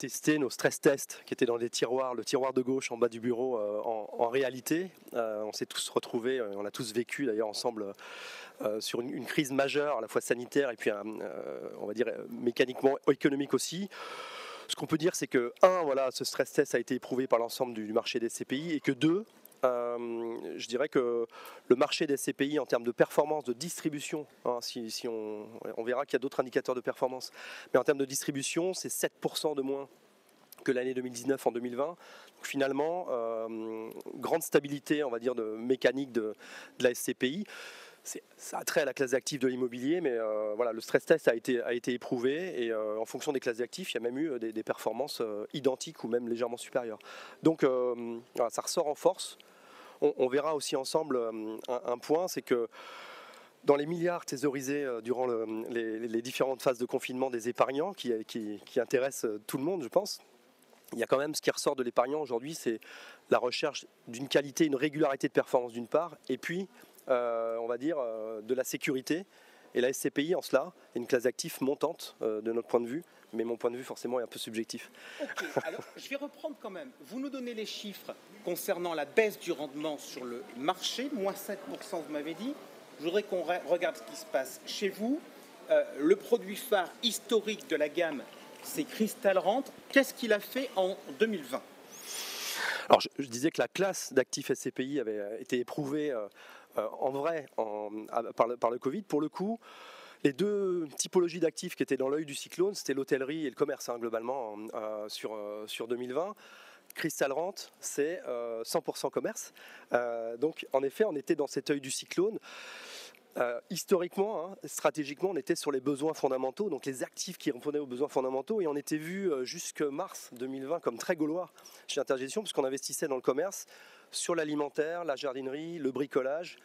testé nos stress tests qui étaient dans des tiroirs, le tiroir de gauche en bas du bureau en réalité. On s'est tous retrouvés, on a tous vécu d'ailleurs ensemble sur une crise majeure, à la fois sanitaire et puis on va dire mécaniquement économique aussi. Ce qu'on peut dire, c'est que, voilà, ce stress test a été éprouvé par l'ensemble du marché des SCPI, et que deux, je dirais que le marché des SCPI en termes de performance, de distribution, si on verra qu'il y a d'autres indicateurs de performance, mais en termes de distribution, c'est 7% de moins que l'année 2019 en 2020. Donc finalement, grande stabilité, on va dire, de mécanique de la SCPI. Ça a trait à la classe d'actifs de l'immobilier, mais voilà, le stress test a été éprouvé, et en fonction des classes d'actifs, il y a même eu des performances identiques ou même légèrement supérieures. Donc voilà, ça ressort en force. On verra aussi ensemble un point, c'est que dans les milliards thésaurisés durant les différentes phases de confinement des épargnants, qui intéressent tout le monde, je pense, il y a quand même ce qui ressort de l'épargnant aujourd'hui, c'est la recherche d'une qualité, une régularité de performance d'une part, et puis on va dire de la sécurité. Et la SCPI en cela est une classe d'actifs montante de notre point de vue, mais mon point de vue forcément est un peu subjectif. Ok, alors je vais reprendre quand même. Vous nous donnez les chiffres concernant la baisse du rendement sur le marché, moins 7% vous m'avez dit. Je voudrais qu'on regarde ce qui se passe chez vous. Le produit phare historique de la gamme, c'est Crystal Rent. Qu'est-ce qu'il a fait en 2020 ? Alors je disais que la classe d'actifs SCPI avait été éprouvée en vrai par le Covid. Pour le coup, les deux typologies d'actifs qui étaient dans l'œil du cyclone, c'était l'hôtellerie et le commerce, globalement, sur 2020. Crystal Rent, c'est 100% commerce. Donc en effet, on était dans cet œil du cyclone. Historiquement, stratégiquement, on était sur les besoins fondamentaux, donc les actifs qui répondaient aux besoins fondamentaux, et on était vu jusque mars 2020 comme très gaulois chez Intergestion, puisqu'on investissait dans le commerce, sur l'alimentaire, la jardinerie, le bricolage,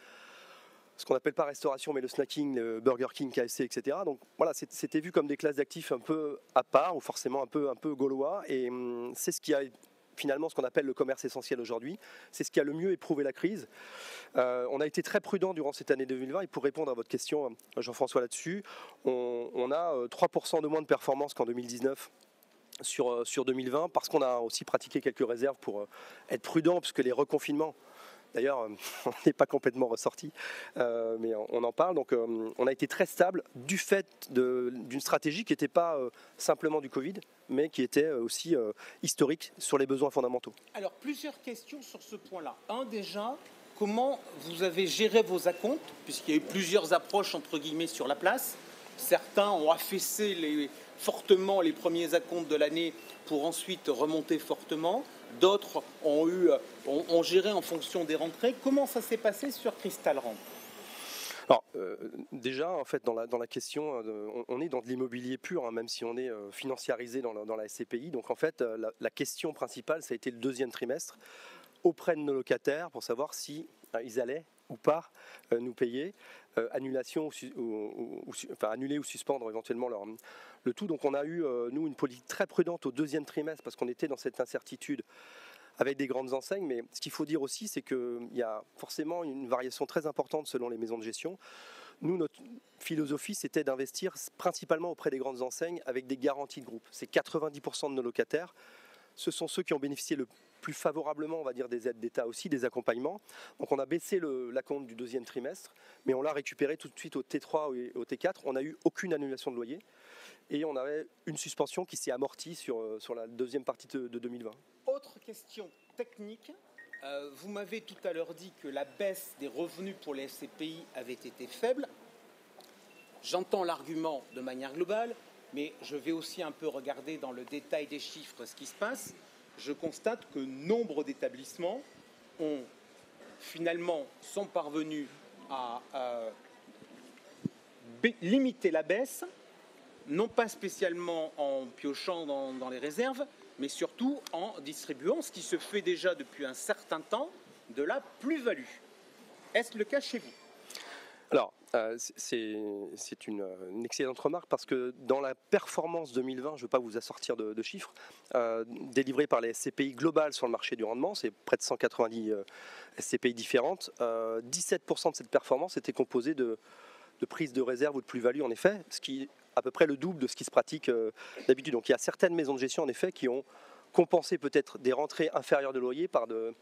ce qu'on n'appelle pas restauration, mais le snacking, le Burger King, KFC, etc. Donc voilà, c'était vu comme des classes d'actifs un peu à part, ou forcément un peu gaulois, et c'est ce qui a finalement ce qu'on appelle le commerce essentiel aujourd'hui. C'est ce qui a le mieux éprouvé la crise. On a été très prudent durant cette année 2020, et pour répondre à votre question, Jean-François, là-dessus, on a 3% de moins de performance qu'en 2019 sur 2020, parce qu'on a aussi pratiqué quelques réserves pour être prudent, puisque les reconfinements, d'ailleurs, on n'est pas complètement ressorti, mais on en parle. Donc on a été très stable du fait d'une stratégie qui n'était pas simplement du Covid, mais qui était aussi historique sur les besoins fondamentaux. Alors, plusieurs questions sur ce point-là. Déjà, comment vous avez géré vos acomptes, puisqu'il y a eu plusieurs approches, entre guillemets, sur la place. Certains ont affaissé fortement les premiers acomptes de l'année pour ensuite remonter fortement. D'autres ont géré en fonction des rentrées. Comment ça s'est passé sur Crystal Rent ? Alors, déjà, en fait, dans la question, on est dans de l'immobilier pur, même si on est financiarisé dans la SCPI. Donc, en fait, la question principale, ça a été le deuxième trimestre, auprès de nos locataires, pour savoir si ils allaient ou pas nous payer, annulation enfin annuler ou suspendre éventuellement le tout. Donc on a eu, nous, une politique très prudente au deuxième trimestre, parce qu'on était dans cette incertitude avec des grandes enseignes. Mais ce qu'il faut dire aussi, c'est qu'il y a forcément une variation très importante selon les maisons de gestion. Nous, notre philosophie, c'était d'investir principalement auprès des grandes enseignes avec des garanties de groupe. C'est 90% de nos locataires. Ce sont ceux qui ont bénéficié le plus favorablement, on va dire, des aides d'État aussi, des accompagnements. Donc on a baissé l'acompte du deuxième trimestre, mais on l'a récupéré tout de suite au T3 et au T4. On n'a eu aucune annulation de loyer, et on avait une suspension qui s'est amortie sur la deuxième partie de 2020. Autre question technique. Vous m'avez tout à l'heure dit que la baisse des revenus pour les SCPI avait été faible. J'entends l'argument de manière globale, mais je vais aussi un peu regarder dans le détail des chiffres ce qui se passe. Je constate que nombre d'établissements sont parvenus à limiter la baisse, non pas spécialement en piochant dans les réserves, mais surtout en distribuant, ce qui se fait déjà depuis un certain temps, de la plus-value. Est-ce le cas chez vous ? Alors, c'est une excellente remarque, parce que dans la performance 2020, je ne veux pas vous assortir de chiffres, délivrés par les SCPI globales sur le marché du rendement, c'est près de 190 SCPI différentes, 17% de cette performance était composée de prise de réserve ou de plus-value, en effet, ce qui est à peu près le double de ce qui se pratique d'habitude. Donc il y a certaines maisons de gestion, en effet, qui ont compensé peut-être des rentrées inférieures de loyer par de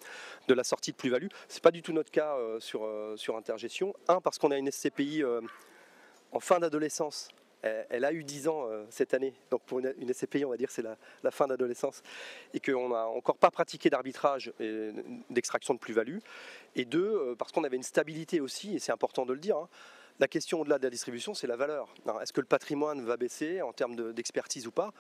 la sortie de plus-value. Ce n'est pas du tout notre cas sur Intergestion. Parce qu'on a une SCPI en fin d'adolescence. Elle a eu 10 ans cette année, donc pour une SCPI, on va dire c'est la fin d'adolescence, et qu'on n'a encore pas pratiqué d'arbitrage et d'extraction de plus-value. Et 2, parce qu'on avait une stabilité aussi, et c'est important de le dire, la question au-delà de la distribution, c'est la valeur. Est-ce que le patrimoine va baisser en termes d'expertise ou pas?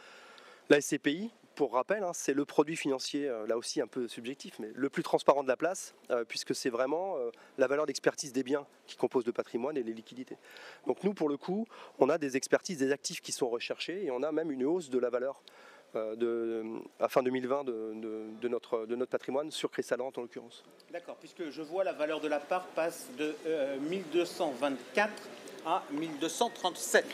La SCPI, pour rappel, c'est le produit financier, là aussi un peu subjectif, mais le plus transparent de la place, puisque c'est vraiment la valeur d'expertise des biens qui composent le patrimoine et les liquidités. Donc nous, pour le coup, on a des expertises, des actifs qui sont recherchés, et on a même une hausse de la valeur à fin 2020 de notre patrimoine sur Cristal Rent en l'occurrence. D'accord, puisque je vois la valeur de la part passe de 1224 à 1237.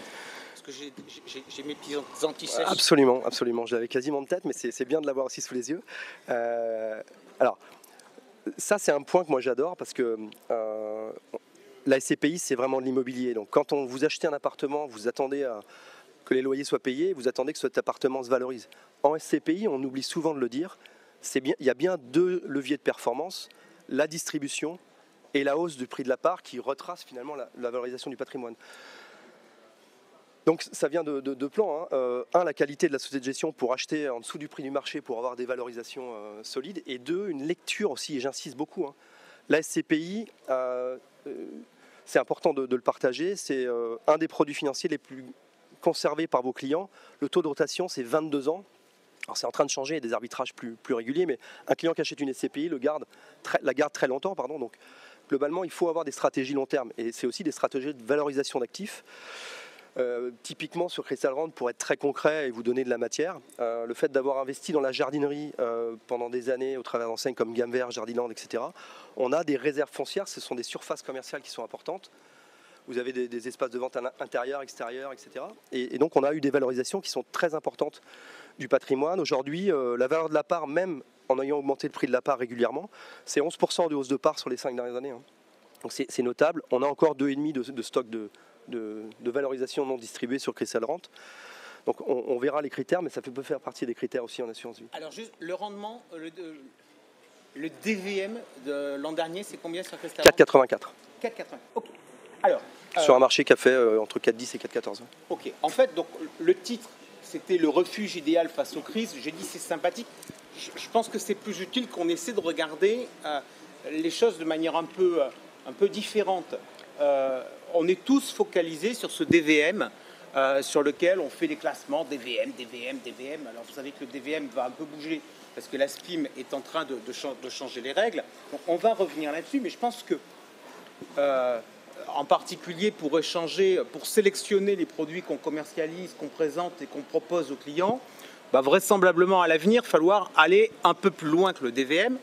Que j'ai mes petits antisèches. Absolument, absolument. Je l'avais quasiment en tête, mais c'est bien de l'avoir aussi sous les yeux. Alors, ça, c'est un point que moi j'adore parce que la SCPI, c'est vraiment de l'immobilier. Donc, quand vous achetez un appartement, vous attendez que les loyers soient payés, vous attendez que cet appartement se valorise. En SCPI, on oublie souvent de le dire, il y a bien 2 leviers de performance, la distribution et la hausse du prix de la part qui retrace finalement la valorisation du patrimoine. Donc ça vient de 2 plans. La qualité de la société de gestion pour acheter en dessous du prix du marché pour avoir des valorisations solides. Et 2, une lecture aussi, et j'insiste beaucoup. La SCPI, c'est important de le partager, c'est un des produits financiers les plus conservés par vos clients. Le taux de rotation, c'est 22 ans. Alors c'est en train de changer, il y a des arbitrages plus réguliers, mais un client qui achète une SCPI la garde très longtemps. Donc globalement, il faut avoir des stratégies long terme. Et c'est aussi des stratégies de valorisation d'actifs. Typiquement sur Cristal Rent, pour être très concret et vous donner de la matière, le fait d'avoir investi dans la jardinerie pendant des années au travers d'enseignes comme Gamme Vert, Jardiland, etc. On a des réserves foncières, ce sont des surfaces commerciales qui sont importantes. Vous avez des espaces de vente intérieurs, extérieurs, etc. Et donc on a eu des valorisations qui sont très importantes du patrimoine. Aujourd'hui, la valeur de la part, même en ayant augmenté le prix de la part régulièrement, c'est 11% de hausse de part sur les 5 dernières années. Donc c'est notable. On a encore 2,5 de stock de valorisation non distribuée sur Cristal Rent. Donc on verra les critères, mais ça peut faire partie des critères aussi en assurance vie. Alors juste le rendement, le DVM de l'an dernier, c'est combien sur Cristal Rent? 4,84. 4,84. Ok. Alors, sur un marché qui a fait entre 4,10 et 4,14. Ok. En fait, donc le titre, c'était le refuge idéal face aux crises. J'ai dit c'est sympathique. Je pense que c'est plus utile qu'on essaie de regarder les choses de manière un peu différente. On est tous focalisés sur ce DVM sur lequel on fait des classements DVM. Alors vous savez que le DVM va un peu bouger parce que la SPIM est en train de changer les règles. Donc, on va revenir là-dessus, mais je pense que en particulier pour échanger, pour sélectionner les produits qu'on commercialise, qu'on présente et qu'on propose aux clients, vraisemblablement à l'avenir, il va falloir aller un peu plus loin que le DVM.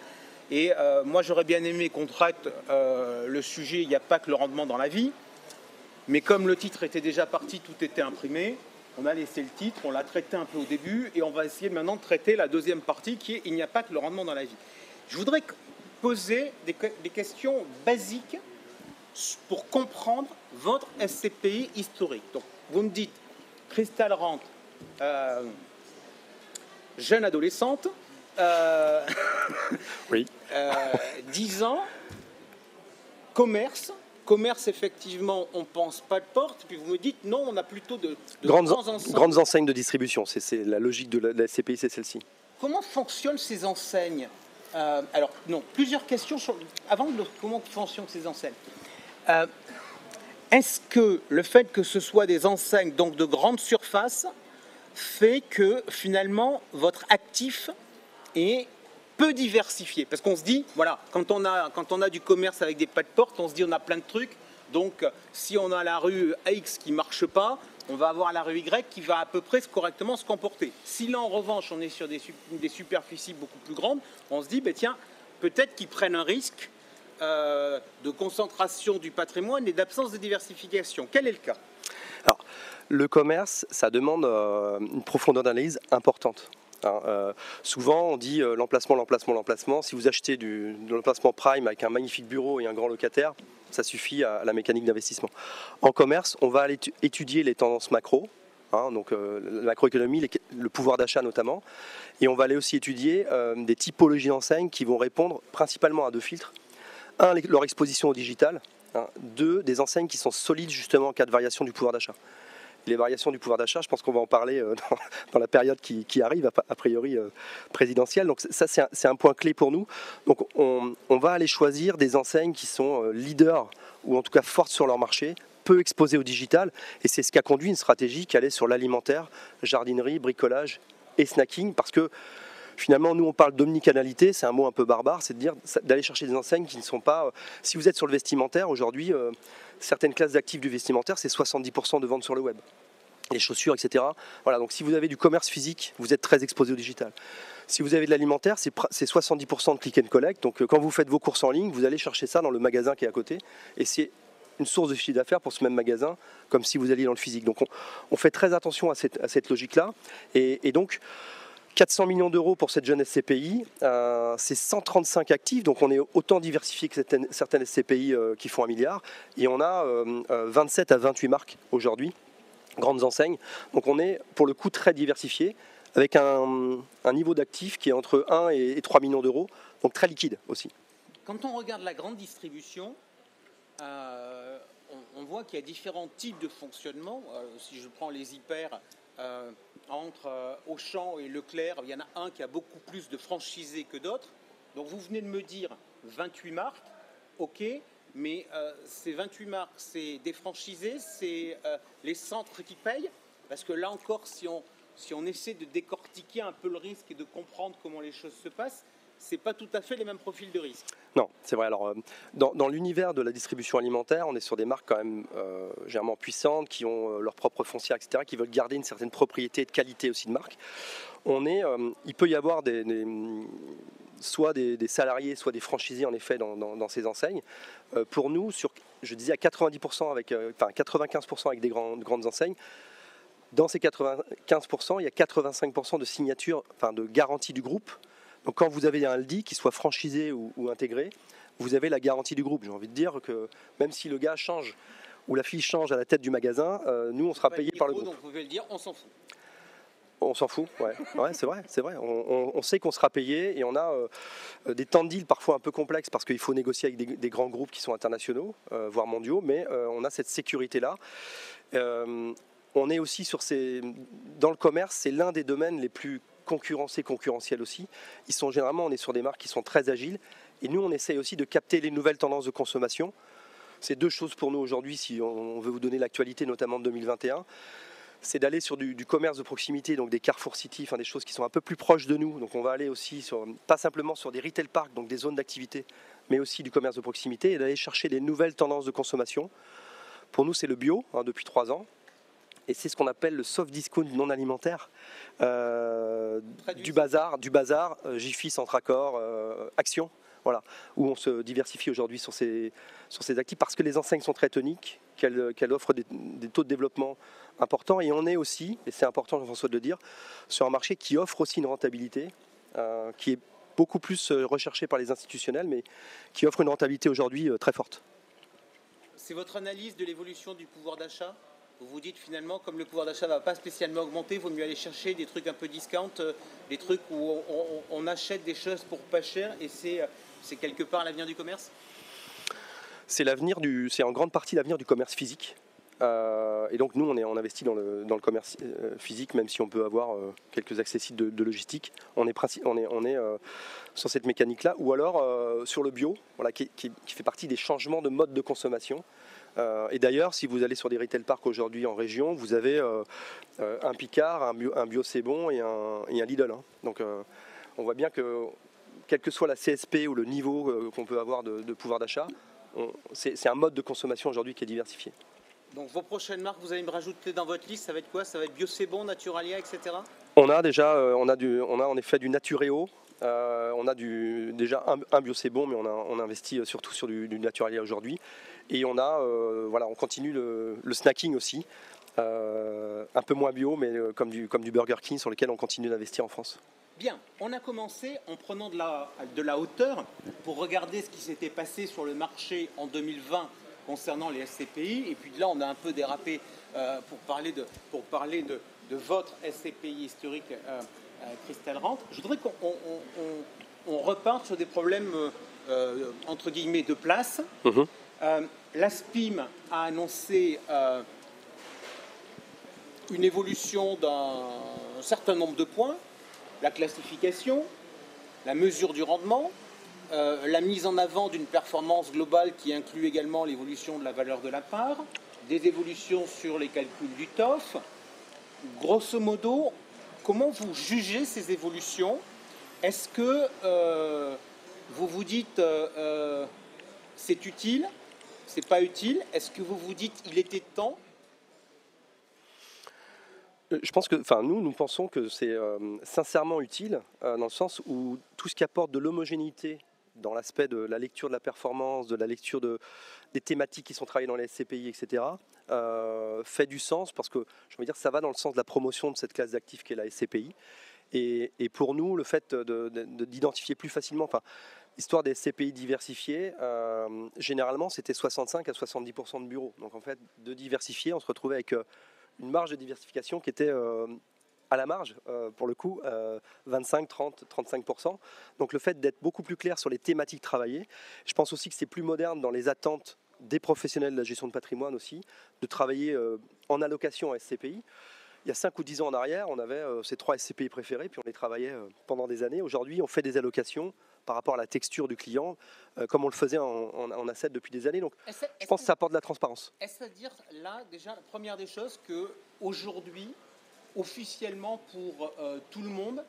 Et moi, j'aurais bien aimé qu'on traite le sujet « Il n'y a pas que le rendement dans la vie ». Mais comme le titre était déjà parti, tout était imprimé, on a laissé le titre, on l'a traité un peu au début, et on va essayer maintenant de traiter la deuxième partie qui est « Il n'y a pas que le rendement dans la vie ». Je voudrais poser des questions basiques pour comprendre votre SCPI historique. Donc, vous me dites Cristal Rent, jeune adolescente, oui. 10 ans, commerce, effectivement, on ne pense pas de porte, puis vous me dites non, on a plutôt de grandes enseignes de distribution, c'est la logique de la SCPI, c'est celle-ci. Comment fonctionnent ces enseignes? Alors, non, plusieurs questions avant de comment fonctionnent ces enseignes. Est-ce que le fait que ce soit des enseignes donc de grande surface fait que finalement votre actif est peu diversifié? Parce qu'on se dit, voilà, quand on a du commerce avec des pas de porte, on se dit on a plein de trucs. Donc si on a la rue X qui ne marche pas, on va avoir la rue Y qui va à peu près correctement se comporter. Si là en revanche on est sur des superficies beaucoup plus grandes, on se dit, tiens, peut-être qu'ils prennent un risque de concentration du patrimoine et d'absence de diversification. Quel est le cas? Alors, le commerce, ça demande une profondeur d'analyse importante. Souvent, on dit l'emplacement. Si vous achetez de l'emplacement prime avec un magnifique bureau et un grand locataire, ça suffit à la mécanique d'investissement. En commerce, on va aller étudier les tendances macro, donc la macroéconomie, le pouvoir d'achat notamment, et on va aller aussi étudier des typologies d'enseignes qui vont répondre principalement à 2 filtres. Un, leur exposition au digital. 2, des enseignes qui sont solides justement en cas de variation du pouvoir d'achat. Les variations du pouvoir d'achat, je pense qu'on va en parler dans la période qui arrive, a priori présidentielle. Donc ça, c'est un point clé pour nous. Donc on va aller choisir des enseignes qui sont leaders, ou en tout cas fortes sur leur marché, peu exposées au digital. Et c'est ce qui a conduit une stratégie qui allait sur l'alimentaire, jardinerie, bricolage et snacking, parce que finalement, nous, on parle d'omnicanalité, c'est un mot un peu barbare, c'est de dire d'aller chercher des enseignes qui ne sont pas... si vous êtes sur le vestimentaire, aujourd'hui, certaines classes d'actifs du vestimentaire, c'est 70% de ventes sur le web. Les chaussures, etc. Voilà, donc si vous avez du commerce physique, vous êtes très exposé au digital. Si vous avez de l'alimentaire, c'est 70% de click and collect. Donc quand vous faites vos courses en ligne, vous allez chercher ça dans le magasin qui est à côté. Et c'est une source de chiffre d'affaires pour ce même magasin, comme si vous alliez dans le physique. Donc on fait très attention à cette logique-là. Et donc... 400 millions d'euros pour cette jeune SCPI, c'est 135 actifs, donc on est autant diversifié que certaines SCPI qui font 1 milliard, et on a 27 à 28 marques aujourd'hui, grandes enseignes, donc on est pour le coup très diversifié, avec un niveau d'actifs qui est entre 1 et 3 millions d'euros, donc très liquide aussi. Quand on regarde la grande distribution, on voit qu'il y a différents types de fonctionnement. Si je prends les hyper... entre Auchan et Leclerc, il y en a un qui a beaucoup plus de franchisés que d'autres. Donc vous venez de me dire 28 marques, ok, mais ces 28 marques, c'est des franchisés, c'est les centres qui payent. Parce que là encore, si on essaie de décortiquer un peu le risque et de comprendre comment les choses se passent, c'est pas tout à fait les mêmes profils de risque. Non, c'est vrai. Alors, dans l'univers de la distribution alimentaire, on est sur des marques quand même généralement puissantes, qui ont leur propre foncière, etc., qui veulent garder une certaine propriété et de qualité aussi de marque. Il peut y avoir soit des salariés, soit des franchisés en effet dans ces enseignes. Pour nous, je disais à 90% 95% avec des grandes enseignes. Dans ces 95%, il y a 85% de signatures, de garantie du groupe. Donc quand vous avez un LD, qu'il soit franchisé ou intégré, vous avez la garantie du groupe. J'ai envie de dire que même si le gars change ou la fille change à la tête du magasin, nous on sera payé par le groupe. Donc vous pouvez le dire, on s'en fout. On s'en fout, ouais, c'est vrai. On sait qu'on sera payé et on a des temps de deal parfois un peu complexes parce qu'il faut négocier avec des grands groupes qui sont internationaux, voire mondiaux, mais on a cette sécurité-là. On est aussi dans le commerce, c'est l'un des domaines les plus concurrentiels aussi. On est sur des marques qui sont très agiles et nous on essaye aussi de capter les nouvelles tendances de consommation. C'est 2 choses pour nous aujourd'hui si on veut vous donner l'actualité notamment de 2021. C'est d'aller sur du commerce de proximité, donc des Carrefour City, des choses qui sont un peu plus proches de nous. Donc on va aller aussi pas simplement sur des retail parks, donc des zones d'activité, mais aussi du commerce de proximité et d'aller chercher des nouvelles tendances de consommation. Pour nous c'est le bio depuis 3 ans. Et c'est ce qu'on appelle le soft discount non alimentaire, du bazar, Jiffy, Centracor, Action, voilà, où on se diversifie aujourd'hui sur ces actifs parce que les enseignes sont très toniques, qu'elles offrent des taux de développement importants. Et on est aussi, et c'est important Jean-François de le dire, sur un marché qui offre aussi une rentabilité, qui est beaucoup plus recherchée par les institutionnels, mais qui offre une rentabilité aujourd'hui très forte. C'est votre analyse de l'évolution du pouvoir d'achat ? Vous vous dites finalement, comme le pouvoir d'achat ne va pas spécialement augmenter, il vaut mieux aller chercher des trucs un peu discount, des trucs où on achète des choses pour pas cher, et c'est quelque part l'avenir du commerce ? C'est en grande partie l'avenir du commerce physique. Et donc nous, on investit dans le commerce physique, même si on peut avoir quelques accessibles de logistique. On est sur cette mécanique-là, ou alors sur le bio, voilà, qui fait partie des changements de mode de consommation. Et d'ailleurs, si vous allez sur des retail parks aujourd'hui en région, vous avez un Picard, un Bio C'est Bon et un Lidl. Donc on voit bien que, quelle que soit la CSP ou le niveau qu'on peut avoir de pouvoir d'achat, c'est un mode de consommation aujourd'hui qui est diversifié. Donc vos prochaines marques, vous allez me rajouter dans votre liste, ça va être quoi ? Ça va être Bio C'est Bon, Naturalia, etc. On a déjà, on a en effet du Naturéo. On a déjà un Bio C'est Bon, mais on investit surtout sur du Naturalia aujourd'hui. Et on continue le snacking aussi, un peu moins bio, mais comme du Burger King, sur lequel on continue d'investir en France. Bien, on a commencé en prenant de la hauteur pour regarder ce qui s'était passé sur le marché en 2020 concernant les SCPI. Et puis là, on a un peu dérapé pour parler de votre SCPI historique, Christelle Rentre. Je voudrais qu'on reparte sur des problèmes, entre guillemets, de place. La SPIM a annoncé une évolution d'un certain nombre de points, la classification, la mesure du rendement, la mise en avant d'une performance globale qui inclut également l'évolution de la valeur de la part, des évolutions sur les calculs du TOF. Grosso modo, comment vous jugez ces évolutions? Est-ce que vous vous dites c'est utile, c'est pas utile? Est-ce que vous vous dites il était temps? Je pense que, nous pensons que c'est sincèrement utile, dans le sens où tout ce qui apporte de l'homogénéité dans l'aspect de la lecture de la performance, de la lecture des thématiques qui sont travaillées dans les SCPI, etc., fait du sens, parce que je veux dire, ça va dans le sens de la promotion de cette classe d'actifs qui est la SCPI. Et pour nous, le fait d'identifier plus facilement, l'histoire des SCPI diversifiés, généralement, c'était 65 à 70% de bureaux. Donc en fait, de diversifier, on se retrouvait avec une marge de diversification qui était à la marge, pour le coup, 25, 30, 35%. Donc le fait d'être beaucoup plus clair sur les thématiques travaillées, je pense aussi que c'est plus moderne dans les attentes des professionnels de la gestion de patrimoine aussi, de travailler en allocation à SCPI. Il y a 5 ou 10 ans en arrière, on avait ces 3 SCPI préférés, puis on les travaillait pendant des années. Aujourd'hui, on fait des allocations par rapport à la texture du client, comme on le faisait en asset depuis des années. Donc, je pense que ça apporte de la transparence. Est-ce à dire, là, déjà, la première des choses, qu'aujourd'hui, officiellement pour tout le monde,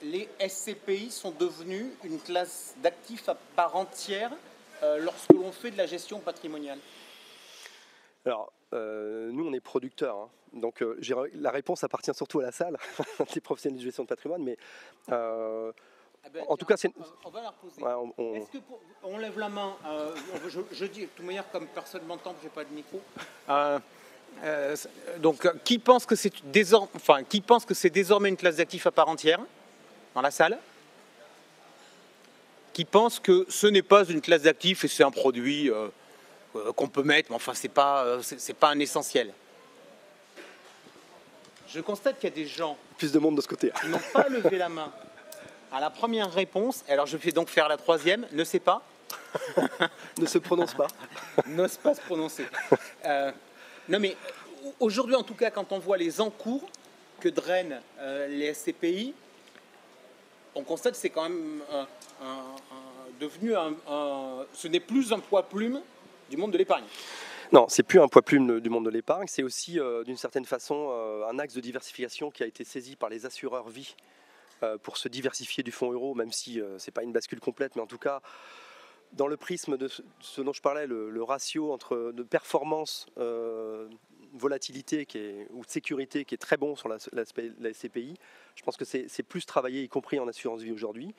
les SCPI sont devenus une classe d'actifs à part entière lorsque l'on fait de la gestion patrimoniale? Alors, nous, on est producteurs, donc la réponse appartient surtout à la salle, des professionnels de gestion de patrimoine, mais en tout cas, on va la reposer. Ouais, Est-ce que on lève la main, je dis de toute manière, comme personne ne m'entend, je n'ai pas de micro. Donc, qui pense que c'est désormais une classe d'actifs à part entière dans la salle? Qui pense que ce n'est pas une classe d'actifs et c'est un produit qu'on peut mettre, mais enfin, c'est pas un essentiel? Je constate qu'il y a des gens plus de monde de ce côté qui n'ont pas levé la main à la première réponse. Alors, je vais donc faire la troisième. Ne sais pas. Ne se prononce pas. N'ose pas se prononcer. Non, mais aujourd'hui, en tout cas, quand on voit les encours que drainent les SCPI, on constate que c'est quand même devenu ce n'est plus un poids-plume du monde de l'épargne. Non, c'est plus un poids-plume du monde de l'épargne, c'est aussi d'une certaine façon un axe de diversification qui a été saisi par les assureurs vie pour se diversifier du fonds euro, même si ce n'est pas une bascule complète, mais en tout cas, dans le prisme de ce dont je parlais, le ratio entre de performance, volatilité ou de sécurité qui est très bon sur la SCPI, je pense que c'est plus travaillé, y compris en assurance vie aujourd'hui.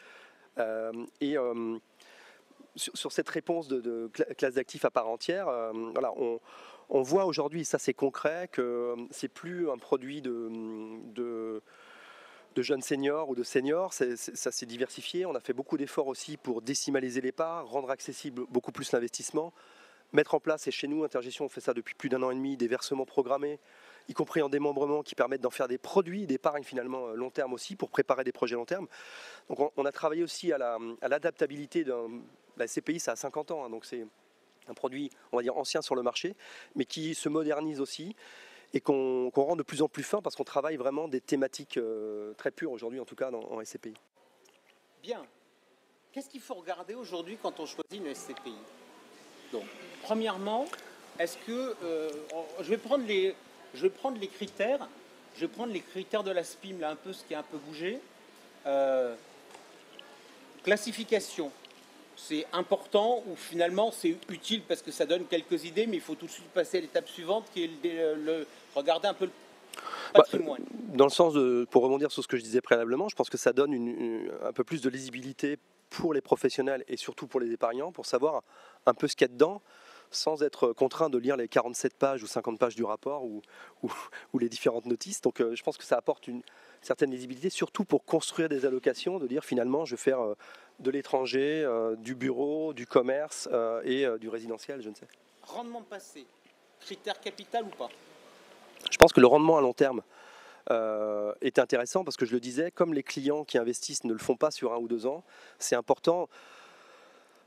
Sur cette réponse de classe d'actifs à part entière, voilà, on voit aujourd'hui, ça c'est concret, que c'est plus un produit de jeunes seniors ou de seniors, ça s'est diversifié. On a fait beaucoup d'efforts aussi pour décimaliser les parts, rendre accessible beaucoup plus l'investissement, mettre en place, et chez nous, Intergestion, on fait ça depuis plus d'1 an et demi, des versements programmés, y compris en démembrement, qui permettent d'en faire des produits d'épargne finalement long terme aussi, pour préparer des projets long terme. Donc on a travaillé aussi à l'adaptabilité la SCPI, ça a 50 ans, donc c'est un produit, on va dire, ancien sur le marché, mais qui se modernise aussi, et qu'on rend de plus en plus fin, parce qu'on travaille vraiment des thématiques très pures aujourd'hui, en tout cas en SCPI. Bien. Qu'est-ce qu'il faut regarder aujourd'hui quand on choisit une SCPI? Donc, premièrement, est-ce que je vais prendre les critères. Je vais prendre les critères de la SPIM, là, un peu ce qui a un peu bougé. Classification, c'est important ou finalement c'est utile parce que ça donne quelques idées, mais il faut tout de suite passer à l'étape suivante qui est regarder un peu le patrimoine. Dans le sens pour rebondir sur ce que je disais préalablement, je pense que ça donne un peu plus de lisibilité pour les professionnels et surtout pour les épargnants, pour savoir un peu ce qu'il y a dedans, sans être contraint de lire les 47 pages ou 50 pages du rapport ou les différentes notices. Donc je pense que ça apporte une certaine lisibilité, surtout pour construire des allocations, de dire finalement je vais faire de l'étranger, du bureau, du commerce et du résidentiel, je ne sais. Rendement passé, critère capital ou pas? Je pense que le rendement à long terme est intéressant parce que je le disais, comme les clients qui investissent ne le font pas sur 1 ou 2 ans, c'est important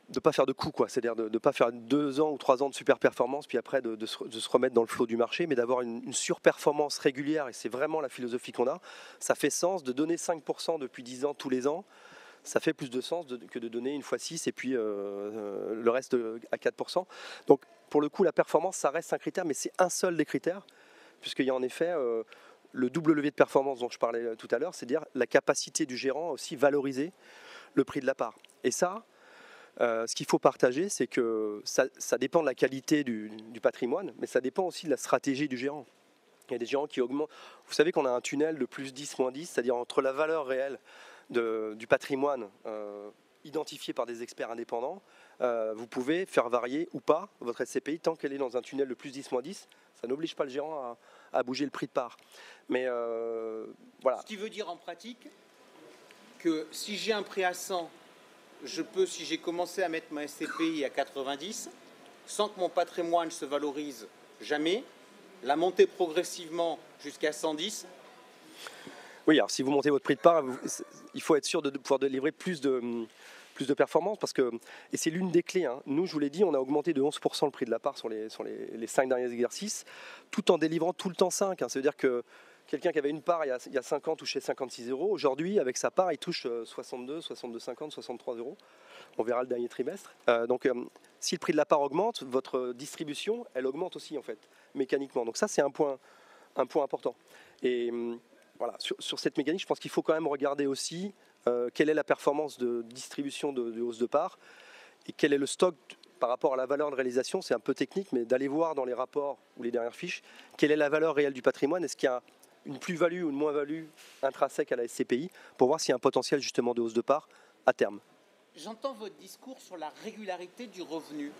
de ne pas faire de coups, quoi. C'est-à-dire de ne pas faire 2 ans ou 3 ans de super performance, puis après de se remettre dans le flot du marché, mais d'avoir une surperformance régulière, et c'est vraiment la philosophie qu'on a. Ça fait sens de donner 5% depuis 10 ans tous les ans, ça fait plus de sens que de donner une fois 6 et puis le reste à 4%. Donc pour le coup, la performance, ça reste un critère, mais c'est un seul des critères, puisqu'il y a en effet le double levier de performance dont je parlais tout à l'heure, c'est-à-dire la capacité du gérant à aussi valoriser le prix de la part. Et ça, ce qu'il faut partager, c'est que ça dépend de la qualité du patrimoine, mais ça dépend aussi de la stratégie du gérant. Il y a des gérants qui augmentent. Vous savez qu'on a un tunnel de plus 10, moins 10, c'est-à-dire entre la valeur réelle du patrimoine identifié par des experts indépendants, vous pouvez faire varier ou pas votre SCPI tant qu'elle est dans un tunnel de plus 10, moins 10. Ça n'oblige pas le gérant à bouger le prix de part. Mais voilà. Ce qui veut dire en pratique que si j'ai un prix à 100, je peux, si j'ai commencé à mettre ma SCPI à 90, sans que mon patrimoine se valorise jamais, la monter progressivement jusqu'à 110. Oui, alors si vous montez votre prix de part, il faut être sûr de pouvoir délivrer plus de performance, parce que, et c'est l'une des clés, hein. Nous, je vous l'ai dit, on a augmenté de 11% le prix de la part sur les 5 derniers exercices, tout en délivrant tout le temps 5. Ça veut dire que quelqu'un qui avait une part il y a 5 ans touchait 56 euros. Aujourd'hui, avec sa part, il touche 62, 62,50, 63 euros. On verra le dernier trimestre. Donc, si le prix de la part augmente, votre distribution, elle augmente aussi, en fait, mécaniquement. Donc ça, c'est un point important. Et voilà, sur cette mécanique, je pense qu'il faut quand même regarder aussi quelle est la performance de distribution de hausse de part et quel est le stock par rapport à la valeur de réalisation. C'est un peu technique, mais d'aller voir dans les rapports ou les dernières fiches quelle est la valeur réelle du patrimoine. Est-ce qu'il y a une plus-value ou une moins-value intrinsèque à la SCPI pour voir s'il y a un potentiel justement de hausse de part à terme. J'entends votre discours sur la régularité du revenu.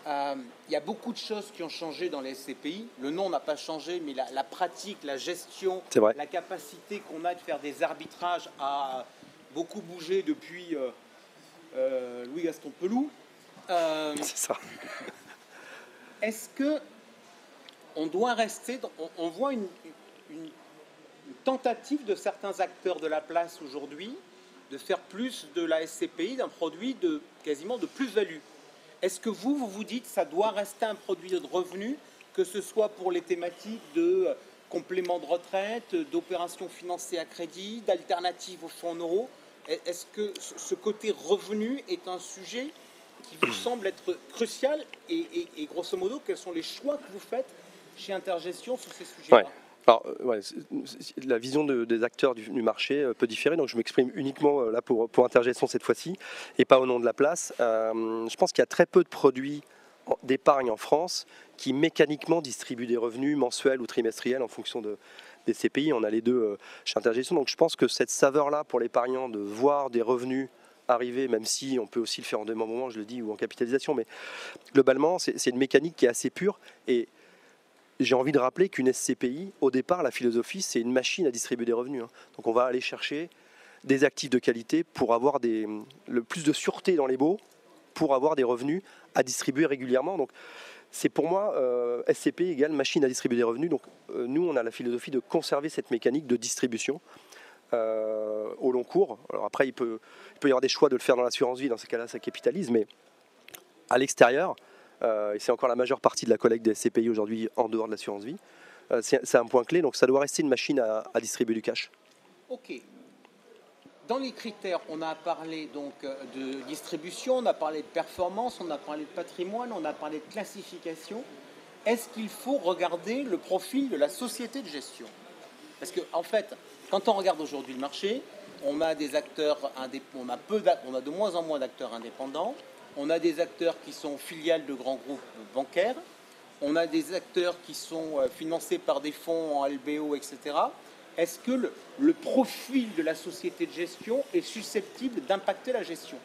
Il y a beaucoup de choses qui ont changé dans les SCPI. Le nom n'a pas changé, mais la pratique, la gestion, la capacité qu'on a de faire des arbitrages a beaucoup bougé depuis Louis-Gaston Peloux. C'est ça. Est-ce que on doit rester... On voit une tentative de certains acteurs de la place aujourd'hui de faire plus de la SCPI d'un produit quasiment de plus-value. Est-ce que vous dites que ça doit rester un produit de revenu, que ce soit pour les thématiques de complément de retraite, d'opérations financées à crédit, d'alternatives aux fonds en euros? Est-ce que ce côté revenu est un sujet qui vous semble être crucial et grosso modo, quels sont les choix que vous faites chez Intergestion sur ces sujets-là? Alors, la vision des acteurs du marché peut différer, donc je m'exprime uniquement là pour Intergestion cette fois-ci, et pas au nom de la place. Je pense qu'il y a très peu de produits d'épargne en France qui mécaniquement distribuent des revenus mensuels ou trimestriels en fonction des CPI. On a les deux chez Intergestion, donc je pense que cette saveur-là pour l'épargnant de voir des revenus arriver, même si on peut aussi le faire en démembrement, je le dis, ou en capitalisation, mais globalement, c'est une mécanique qui est assez pure. Et j'ai envie de rappeler qu'une SCPI, au départ, la philosophie, c'est une machine à distribuer des revenus. Donc on va aller chercher des actifs de qualité pour avoir le plus de sûreté dans les baux, pour avoir des revenus à distribuer régulièrement. Donc c'est pour moi, SCPI égale machine à distribuer des revenus. Donc nous, on a la philosophie de conserver cette mécanique de distribution au long cours. Alors après, il peut y avoir des choix de le faire dans l'assurance vie, dans ces cas-là, ça capitalise, mais à l'extérieur, et c'est encore la majeure partie de la collecte des SCPI aujourd'hui en dehors de l'assurance vie. C'est un point clé, donc ça doit rester une machine à distribuer du cash. Ok. Dans les critères, on a parlé donc de distribution, on a parlé de performance, on a parlé de patrimoine, on a parlé de classification. Est-ce qu'il faut regarder le profil de la société de gestion? Parce que en fait, quand on regarde aujourd'hui le marché, on a des acteurs on a de moins en moins d'acteurs indépendants. On a des acteurs qui sont filiales de grands groupes bancaires. On a des acteurs qui sont financés par des fonds en LBO, etc. Est-ce que le profil de la société de gestion est susceptible d'impacter la gestion?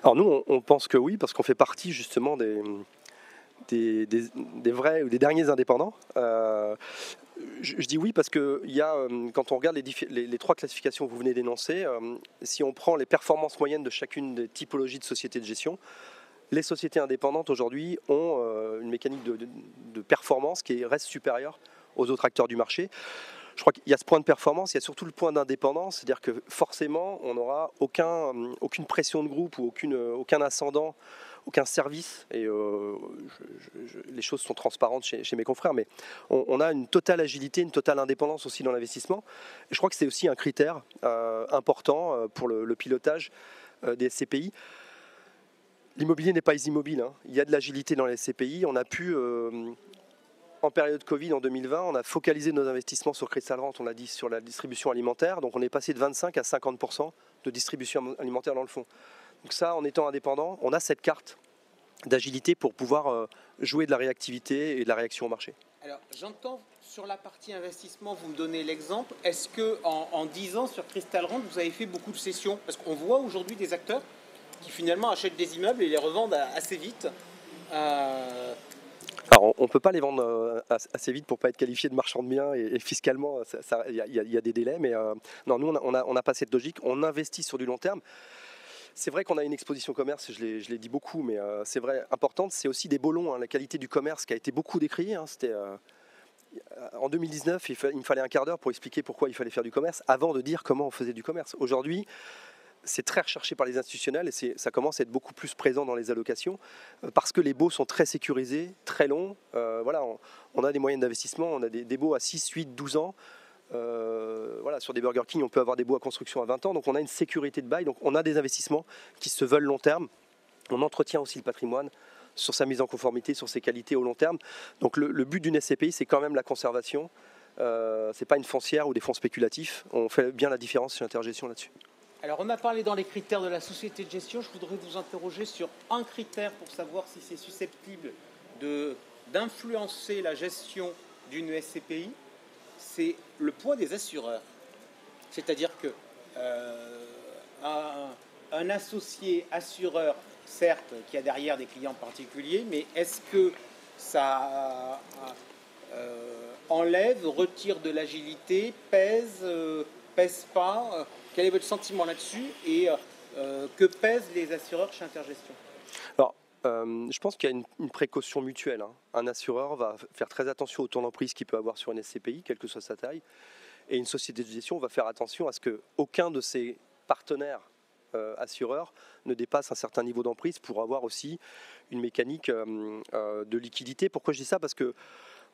Alors nous, on pense que oui, parce qu'on fait partie justement des vrais ou des derniers indépendants. Je dis oui parce que quand on regarde les 3 classifications que vous venez d'énoncer, si on prend les performances moyennes de chacune des typologies de sociétés de gestion, les sociétés indépendantes aujourd'hui ont une mécanique de performance qui reste supérieure aux autres acteurs du marché. Je crois qu'il y a ce point de performance, il y a surtout le point d'indépendance, c'est-à-dire que forcément on n'aura aucune pression de groupe ou aucun ascendant, aucun service, et les choses sont transparentes chez mes confrères, mais on a une totale agilité, une totale indépendance aussi dans l'investissement. Et je crois que c'est aussi un critère important pour le pilotage des SCPI. L'immobilier n'est pas immobile, hein. Il y a de l'agilité dans les SCPI. On a pu, en période Covid en 2020, on a focalisé nos investissements sur Crystal Rent, on l'a dit, sur la distribution alimentaire. Donc on est passé de 25 à 50% de distribution alimentaire dans le fonds. Donc ça, en étant indépendant, on a cette carte d'agilité pour pouvoir jouer de la réactivité et de la réaction au marché. Alors, j'entends sur la partie investissement, vous me donnez l'exemple. Est-ce qu'en 10 ans, sur Crystal Rent, vous avez fait beaucoup de cessions? Parce qu'on voit aujourd'hui des acteurs qui finalement achètent des immeubles et les revendent assez vite. Alors, on ne peut pas les vendre assez vite pour ne pas être qualifié de marchand de biens et fiscalement, il y a des délais. Mais non, nous, on n'a pas cette logique. On investit sur du long terme. C'est vrai qu'on a une exposition commerce, je l'ai dit beaucoup, mais c'est vrai, importante. C'est aussi des beaux lots, hein, la qualité du commerce qui a été beaucoup décriée. Hein, c'était, en 2019, il me fallait un quart d'heure pour expliquer pourquoi il fallait faire du commerce, avant de dire comment on faisait du commerce. Aujourd'hui, c'est très recherché par les institutionnels et ça commence à être beaucoup plus présent dans les allocations parce que les baux sont très sécurisés, très longs. Voilà, on a des moyennes d'investissement, on a des baux à 6, 8, 12 ans. Voilà, sur des Burger King, on peut avoir des baux à construction à 20 ans, donc on a une sécurité de bail, donc on a des investissements qui se veulent long terme. On entretient aussi le patrimoine sur sa mise en conformité, sur ses qualités au long terme. Donc le but d'une SCPI, c'est quand même la conservation. C'est pas une foncière ou des fonds spéculatifs. On fait bien la différence chez Intergestion là-dessus. Alors, on a parlé dans les critères de la société de gestion. Je voudrais vous interroger sur un critère pour savoir si c'est susceptible d'influencer la gestion d'une SCPI. C'est le poids des assureurs. C'est-à-dire que un associé assureur, certes, qui a derrière des clients particuliers, mais est-ce que ça enlève, retire de l'agilité, pèse pas quel est votre sentiment là-dessus et que pèsent les assureurs chez Intergestion? Alors, je pense qu'il y a une précaution mutuelle. Hein. Un assureur va faire très attention au taux d'emprise qu'il peut avoir sur une SCPI, quelle que soit sa taille, et une société de gestion va faire attention à ce qu'aucun de ses partenaires assureurs ne dépasse un certain niveau d'emprise pour avoir aussi une mécanique de liquidité. Pourquoi je dis ça? Parce que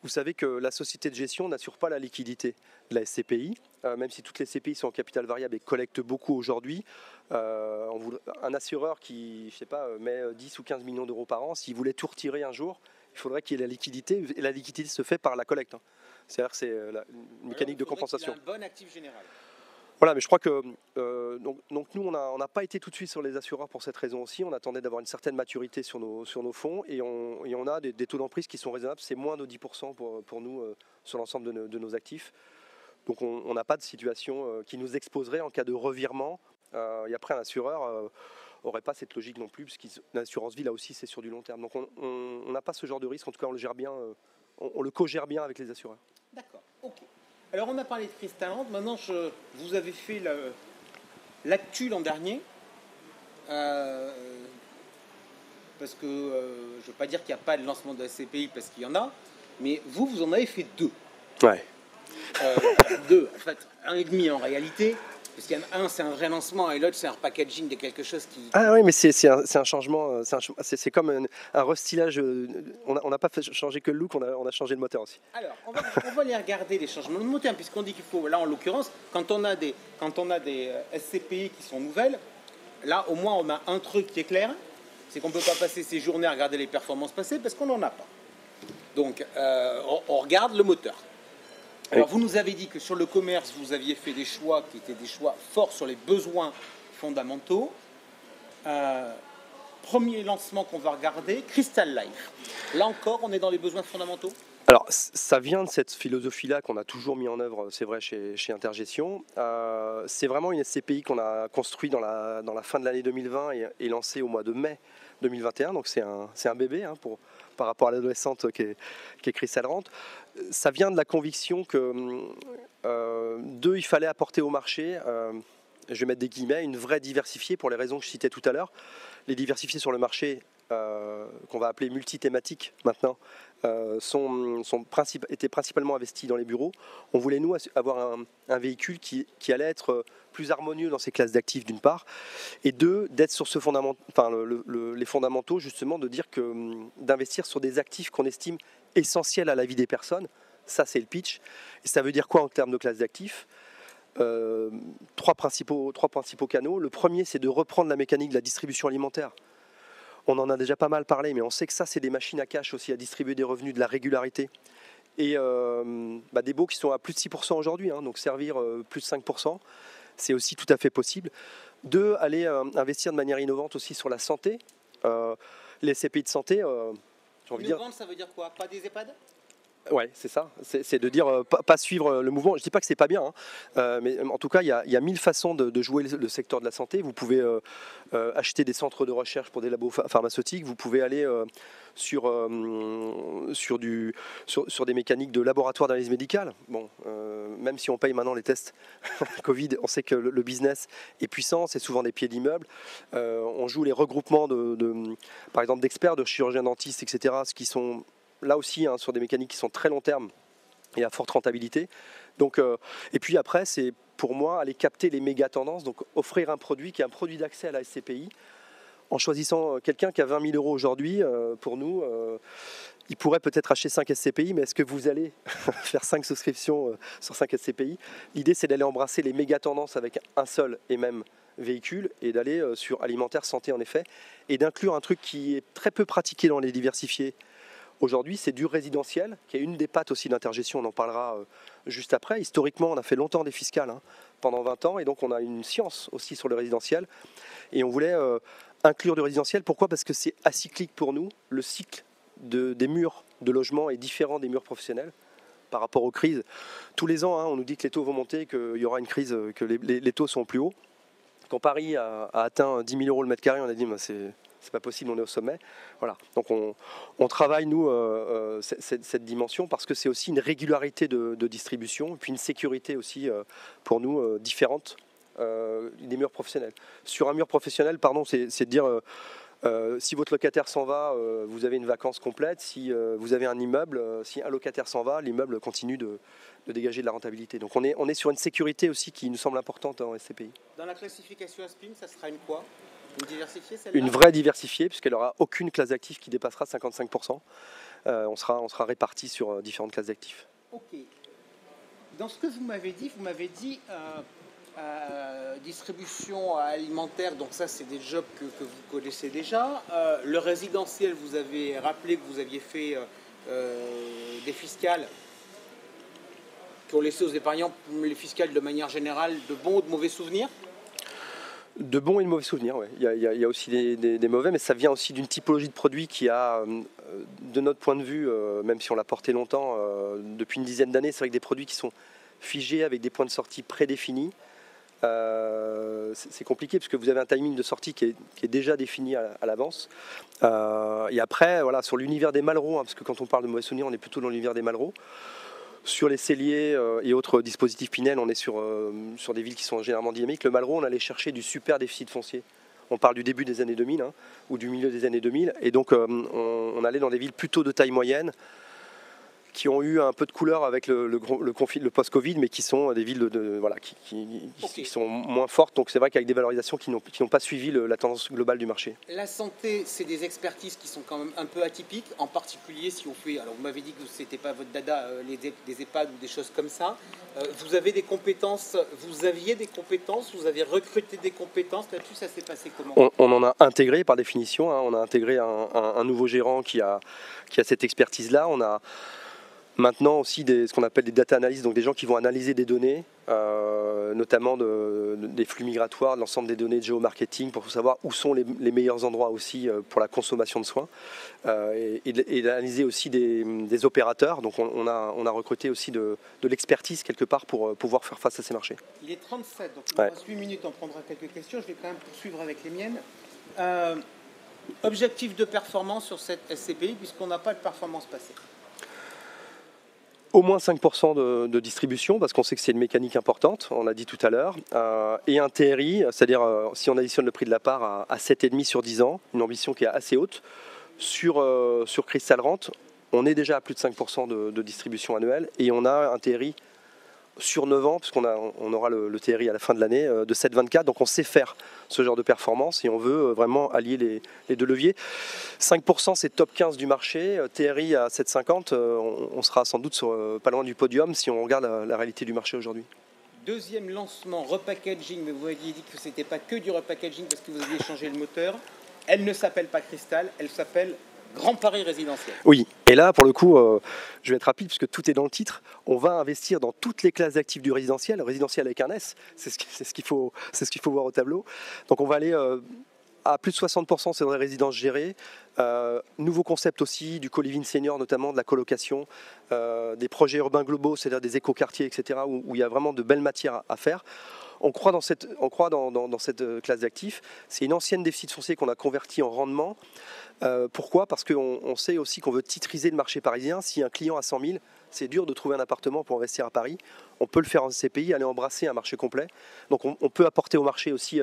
vous savez que la société de gestion n'assure pas la liquidité de la SCPI, même si toutes les SCPI sont en capital variable et collectent beaucoup aujourd'hui. Un assureur qui, je sais pas, met 10 ou 15 millions d'euros par an, s'il voulait tout retirer un jour, il faudrait qu'il y ait la liquidité, et la liquidité se fait par la collecte. Hein. C'est-à-dire que c'est une mécanique de compensation. Il a un bon actif général. Voilà, mais je crois que donc nous, on n'a pas été tout de suite sur les assureurs pour cette raison aussi. On attendait d'avoir une certaine maturité sur nos fonds et on a des taux d'emprise qui sont raisonnables. C'est moins de 10% pour nous sur l'ensemble de nos actifs. Donc on n'a pas de situation qui nous exposerait en cas de revirement. Et après, un assureur n'aurait pas cette logique non plus, puisque l'assurance vie, là aussi, c'est sur du long terme. Donc on n'a pas ce genre de risque. En tout cas, on le gère bien. On le co-gère bien avec les assureurs. D'accord, ok. Alors, on a parlé de Crystal Rent. Maintenant, vous avez fait l'actu l'an dernier. Parce que je ne veux pas dire qu'il n'y a pas de lancement de SCPI, parce qu'il y en a. Mais vous en avez fait 2. Ouais. 2, en fait, 1,5 en réalité. Parce qu'il y en a un, c'est un vrai lancement, et l'autre, c'est un repackaging de quelque chose qui... Ah oui, mais c'est un changement, c'est comme un restylage. On n'a pas fait changer que le look, on a changé le moteur aussi. Alors, on va les regarder, les changements de moteur, puisqu'on dit qu'il faut, là en l'occurrence, quand on a des SCPI qui sont nouvelles, là au moins on a un truc qui est clair, c'est qu'on ne peut pas passer ses journées à regarder les performances passées, parce qu'on n'en a pas. Donc, on regarde le moteur. Alors, vous nous avez dit que sur le commerce, vous aviez fait des choix qui étaient des choix forts sur les besoins fondamentaux. Premier lancement qu'on va regarder, Crystal Life. Là encore, on est dans les besoins fondamentaux? Alors, ça vient de cette philosophie-là qu'on a toujours mis en œuvre, c'est vrai, chez Intergestion. C'est vraiment une SCPI qu'on a construite dans la fin de l'année 2020 et lancée au mois de mai 2021. Donc, c'est un bébé par rapport à l'adolescente qui est Christelle Rente. Ça vient de la conviction que, il fallait apporter au marché, je vais mettre des guillemets, une vraie diversifiée pour les raisons que je citais tout à l'heure. Les diversifiés sur le marché, qu'on va appeler multithématiques maintenant, étaient principalement investis dans les bureaux. On voulait, nous, avoir un véhicule qui allait être plus harmonieux dans ses classes d'actifs, d'une part, et deux, d'être sur les fondamentaux, justement, de dire d'investir sur des actifs qu'on estime essentiels à la vie des personnes. Ça, c'est le pitch. Et ça veut dire quoi en termes de classes d'actifs ? Trois principaux canaux. Le premier, c'est de reprendre la mécanique de la distribution alimentaire. On en a déjà pas mal parlé, mais on sait que ça, c'est des machines à cash aussi, à distribuer des revenus, de la régularité. Et des baux qui sont à plus de 6% aujourd'hui, donc servir plus de 5%, c'est aussi tout à fait possible. Deux, aller investir de manière innovante aussi sur la santé. Les SCPI de santé, j'ai envie de dire... Innovante, ça veut dire quoi ? Pas des EHPAD ? Ouais, c'est ça. C'est de dire pas suivre le mouvement. Je dis pas que c'est pas bien, mais en tout cas, il y a 1000 façons de jouer le secteur de la santé. Vous pouvez acheter des centres de recherche pour des labos pharmaceutiques. Vous pouvez aller sur des mécaniques de laboratoire d'analyse médicale. Bon, même si on paye maintenant les tests Covid, on sait que le business est puissant. C'est souvent des pieds d'immeubles. On joue les regroupements par exemple, d'experts, de chirurgiens dentistes, etc. Ce qui sont là aussi sur des mécaniques qui sont très long terme et à forte rentabilité. Donc, et puis après, c'est pour moi aller capter les méga tendances, donc offrir un produit qui est un produit d'accès à la SCPI. En choisissant quelqu'un qui a 20 000 euros aujourd'hui, pour nous, il pourrait peut-être acheter 5 SCPI, mais est-ce que vous allez faire 5 souscriptions sur 5 SCPI ? L'idée, c'est d'aller embrasser les méga tendances avec un seul et même véhicule et d'aller sur alimentaire, santé en effet, et d'inclure un truc qui est très peu pratiqué dans les diversifiés. Aujourd'hui, c'est du résidentiel, qui est une des pattes aussi d'Intergestion, on en parlera juste après. Historiquement, on a fait longtemps des fiscales, pendant 20 ans, et donc on a une science aussi sur le résidentiel. Et on voulait inclure du résidentiel. Pourquoi ? Parce que c'est acyclique pour nous. Le cycle des murs de logement est différent des murs professionnels par rapport aux crises. Tous les ans, on nous dit que les taux vont monter, qu'il y aura une crise, que les taux sont plus hauts. Quand Paris a atteint 10 000 euros le mètre carré, on a dit c'est pas possible, on est au sommet. Voilà. Donc on travaille, nous, cette dimension parce que c'est aussi une régularité de distribution et puis une sécurité aussi pour nous différente des murs professionnels. Sur un mur professionnel, c'est de dire si votre locataire s'en va, vous avez une vacance complète. Si vous avez un immeuble, si un locataire s'en va, l'immeuble continue de dégager de la rentabilité. Donc on est sur une sécurité aussi qui nous semble importante en SCPI. Dans la classification Aspin, ça sera une quoi ? Une diversifiée, celle-là ? Une vraie diversifiée, puisqu'elle n'aura aucune classe d'actifs qui dépassera 55%. On sera répartis sur différentes classes d'actifs. Ok. Dans ce que vous m'avez dit distribution alimentaire, donc ça c'est des jobs que vous connaissez déjà. Le résidentiel, vous avez rappelé que vous aviez fait des fiscales qui ont laissé aux épargnants, les fiscales de manière générale, de bons ou de mauvais souvenirs ? De bons et de mauvais souvenirs, oui. Il y a aussi des mauvais, mais ça vient aussi d'une typologie de produit qui a, de notre point de vue, même si on l'a porté longtemps, depuis une dizaine d'années, c'est vrai que des produits qui sont figés avec des points de sortie prédéfinis. C'est compliqué parce que vous avez un timing de sortie qui est déjà défini à l'avance. Et après, voilà, sur l'univers des Malraux, parce que quand on parle de mauvais souvenirs, on est plutôt dans l'univers des Malraux. Sur les celliers et autres dispositifs Pinel, on est sur des villes qui sont généralement dynamiques. Le Malraux, on allait chercher du super déficit foncier. On parle du début des années 2000 ou du milieu des années 2000. Et donc, on allait dans des villes plutôt de taille moyenne qui ont eu un peu de couleur avec le post-Covid, mais qui sont des villes qui sont moins fortes. Donc c'est vrai qu'avec des valorisations qui n'ont pas suivi la tendance globale du marché. La santé, c'est des expertises qui sont quand même un peu atypiques, en particulier si on fait... Alors vous m'avez dit que ce n'était pas votre dada, des EHPAD ou des choses comme ça. Vous avez des compétences, vous aviez des compétences, vous avez recruté des compétences, là-dessus ça s'est passé comment ? On en a intégré par définition, on a intégré un nouveau gérant qui a cette expertise-là. Maintenant aussi ce qu'on appelle des data analysts, donc des gens qui vont analyser des données, notamment des flux migratoires, de l'ensemble des données de géomarketing pour savoir où sont les meilleurs endroits aussi pour la consommation de soins, et d'analyser aussi des opérateurs. Donc on a recruté aussi de l'expertise quelque part pour pouvoir faire face à ces marchés. Il est 37, donc il nous reste 8 minutes, on prendra quelques questions. Je vais quand même poursuivre avec les miennes. Objectif de performance sur cette SCPI, puisqu'on n'a pas de performance passée. Au moins 5% de distribution, parce qu'on sait que c'est une mécanique importante, on l'a dit tout à l'heure, et un TRI, c'est-à-dire si on additionne le prix de la part à 7,5 sur 10 ans, une ambition qui est assez haute. Sur Crystal Rent, on est déjà à plus de 5% de distribution annuelle, et on a un TRI sur 9 ans, puisqu'on aura le TRI à la fin de l'année, de 7,24, donc on sait faire ce genre de performance et on veut vraiment allier les deux leviers. 5% c'est top 15 du marché, TRI à 7,50, on sera sans doute pas loin du podium si on regarde la réalité du marché aujourd'hui. Deuxième lancement, repackaging, mais vous aviez dit que ce n'était pas que du repackaging parce que vous aviez changé le moteur. Elle ne s'appelle pas Crystal, elle s'appelle Grand Paris Résidentiel. Oui, et là pour le coup, je vais être rapide puisque tout est dans le titre. On va investir dans toutes les classes d'actifs du résidentiel avec un S, c'est ce qu'il faut voir au tableau. Donc on va aller à plus de 60% sur les résidences gérées. Nouveau concept aussi, du co-living senior notamment, de la colocation, des projets urbains globaux, c'est-à-dire des écoquartiers, etc., où il y a vraiment de belles matières à faire. On croit dans cette classe d'actifs. C'est une ancienne déficit foncier qu'on a converti en rendement. Pourquoi ? Parce qu'on sait aussi qu'on veut titriser le marché parisien. Si un client a 100 000, c'est dur de trouver un appartement pour investir à Paris. On peut le faire en SCPI, aller embrasser un marché complet. Donc on peut apporter au marché aussi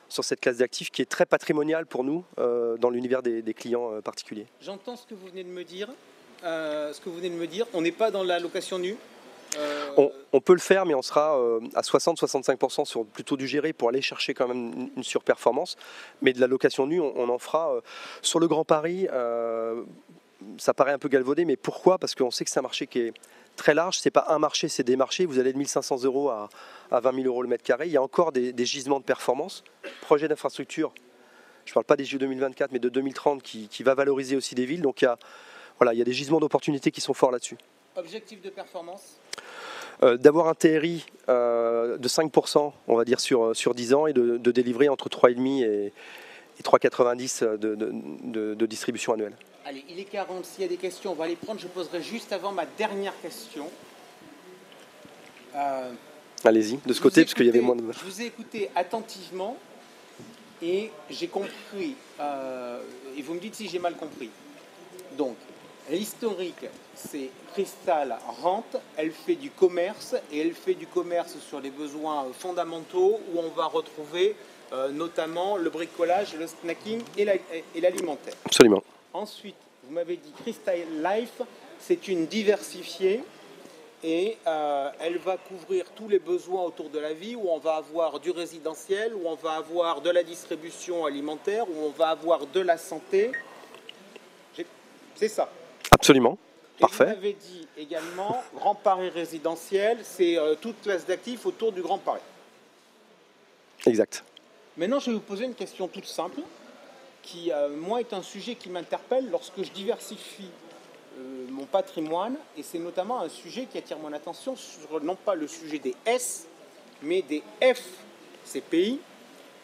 sur cette classe d'actifs qui est très patrimoniale pour nous dans l'univers des clients particuliers. J'entends ce que vous venez de me dire. On n'est pas dans la location nue. On peut le faire, mais on sera à 60-65% sur plutôt du géré pour aller chercher quand même une surperformance. Mais de la location nue, on en fera. Sur le Grand Paris, ça paraît un peu galvaudé, mais pourquoi ? Parce qu'on sait que c'est un marché qui est très large. C'est pas un marché, c'est des marchés. Vous allez de 1 500 € à 20 000 € le mètre carré. Il y a encore des gisements de performance. Projet d'infrastructure, je ne parle pas des JO 2024, mais de 2030 qui va valoriser aussi des villes. Donc il y a des gisements d'opportunités qui sont forts là-dessus. Objectif de performance ? D'avoir un TRI de 5%, on va dire, sur 10 ans et de délivrer entre 3,5 et 3,90 de distribution annuelle. Allez, il est 40, s'il y a des questions, on va les prendre. Je poserai juste avant ma dernière question. Allez-y, de ce côté, parce qu'il y avait moins de... Je vous ai écouté attentivement et j'ai compris, et vous me dites si j'ai mal compris. Donc, l'historique, c'est Crystal Rent, elle fait du commerce et elle fait du commerce sur les besoins fondamentaux où on va retrouver notamment le bricolage, le snacking et l'alimentaire. Absolument. Ensuite, vous m'avez dit Crystal Life, c'est une diversifiée et elle va couvrir tous les besoins autour de la vie où on va avoir du résidentiel, où on va avoir de la distribution alimentaire, où on va avoir de la santé. C'est ça. Absolument. Parfait. Vous avez dit également, Grand Paris résidentiel, c'est toute classe d'actifs autour du Grand Paris. Exact. Maintenant, je vais vous poser une question toute simple, qui, moi, est un sujet qui m'interpelle lorsque je diversifie mon patrimoine, et c'est notamment un sujet qui attire mon attention sur, non pas le sujet des S, mais des FCPI,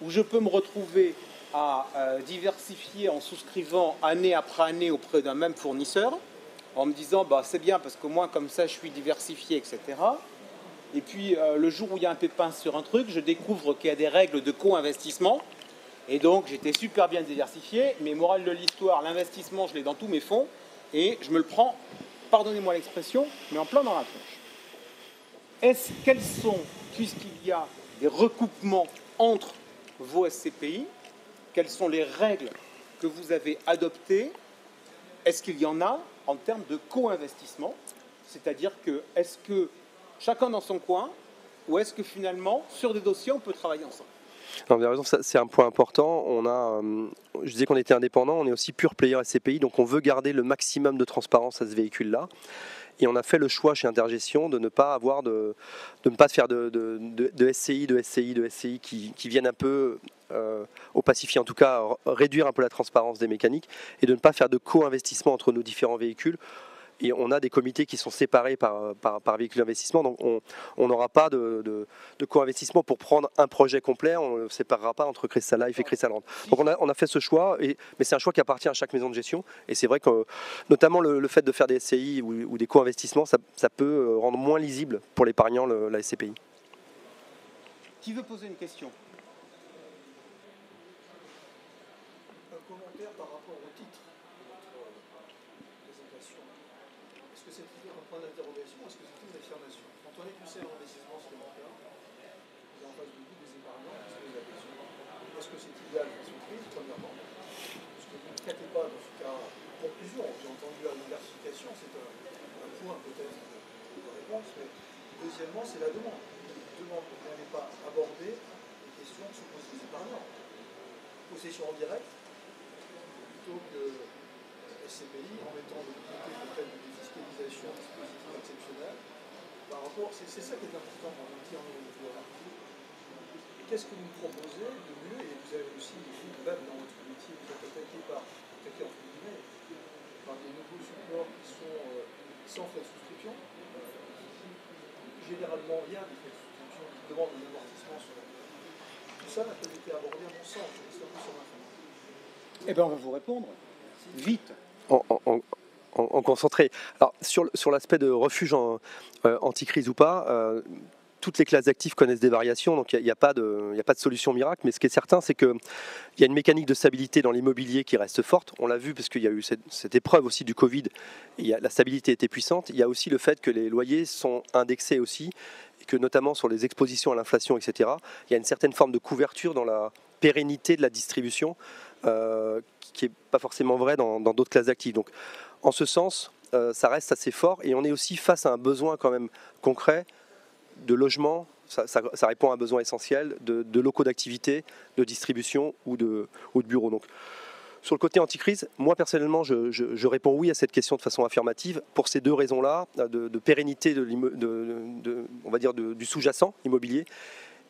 où je peux me retrouver à diversifier en souscrivant année après année auprès d'un même fournisseur, en me disant c'est bien parce qu'au moins comme ça je suis diversifié, etc. Et puis le jour où il y a un pépin sur un truc, je découvre qu'il y a des règles de co-investissement, et donc j'étais super bien diversifié, mais morale de l'histoire, l'investissement je l'ai dans tous mes fonds, et je me le prends, pardonnez-moi l'expression, mais en plein dans la tronche. Quels sont, puisqu'il y a des recoupements entre vos SCPI, quelles sont les règles que vous avez adoptées? Est-ce qu'il y en a en termes de co-investissement? C'est-à-dire que, est-ce que chacun dans son coin, ou est-ce que finalement, sur des dossiers, on peut travailler ensemble? Non, vous avez raison, c'est un point important. Je disais qu'on était indépendant, on est aussi pure player SCPI, donc on veut garder le maximum de transparence à ce véhicule-là. Et on a fait le choix chez Intergestion de ne pas faire de SCI qui viennent un peu opacifier, en tout cas réduire un peu la transparence des mécaniques, et de ne pas faire de co-investissement entre nos différents véhicules et on a des comités qui sont séparés par véhicule d'investissement, donc on n'aura pas de co-investissement pour prendre un projet complet, on ne le séparera pas entre Crystal Life et Crystal Land. Donc on a fait ce choix, mais c'est un choix qui appartient à chaque maison de gestion, et c'est vrai que notamment le fait de faire des SCI ou des co-investissements, ça peut rendre moins lisible pour l'épargnant la SCPI. Qui veut poser une question? Un commentaire par rapport au titre de votre présentation. Est-ce que c'est toujours un point d'interrogation ou est-ce que c'est une affirmation? Quand on est poussé à l'investissement supplémentaire, vous en face de vous des épargnants qui se posent la question. Est-ce que c'est idéal dans son prix, premièrement? Parce que vous ne traitez pas dans ce cas conclusion. J'ai entendu la diversification, c'est un point peut-être de réponse, mais deuxièmement, c'est la demande. Demande que vous n'avez pas abordé les questions que se posent les épargnants. Possession en direct, plutôt que SCPI, en mettant de côté peut-être de défiscalisation, dispositif exceptionnel. Par rapport, c'est ça qui est important dans un tir de pouvoir. Qu'est-ce que vous proposez de mieux? Et vous avez aussi, même dans votre métier, vous êtes attaqué par des nouveaux supports qui sont sans frais de souscription. Généralement, il y a des frais de souscription qui demandent un amortissement sur tout ça n'a pas été abordé à mon sens. Je reste un peu sur ma fin. Eh bien, on va vous répondre. Vite. En concentré. Alors, sur l'aspect de refuge anti-crise ou pas, toutes les classes d'actifs connaissent des variations, donc il n'y a pas de solution miracle, mais ce qui est certain, c'est qu'il y a une mécanique de stabilité dans l'immobilier qui reste forte. On l'a vu parce qu'il y a eu cette épreuve aussi du Covid, et la stabilité était puissante. Il y a aussi le fait que les loyers sont indexés aussi, et que notamment sur les expositions à l'inflation, etc., il y a une certaine forme de couverture dans la pérennité de la distribution, qui n'est pas forcément vrai dans d'autres classes d'actifs. Donc, en ce sens, ça reste assez fort, et on est aussi face à un besoin quand même concret de logement. Ça répond à un besoin essentiel de locaux d'activité, de distribution ou de bureaux. Donc, sur le côté anticrise, moi personnellement, je réponds oui à cette question de façon affirmative pour ces deux raisons-là, de pérennité on va dire du sous-jacent immobilier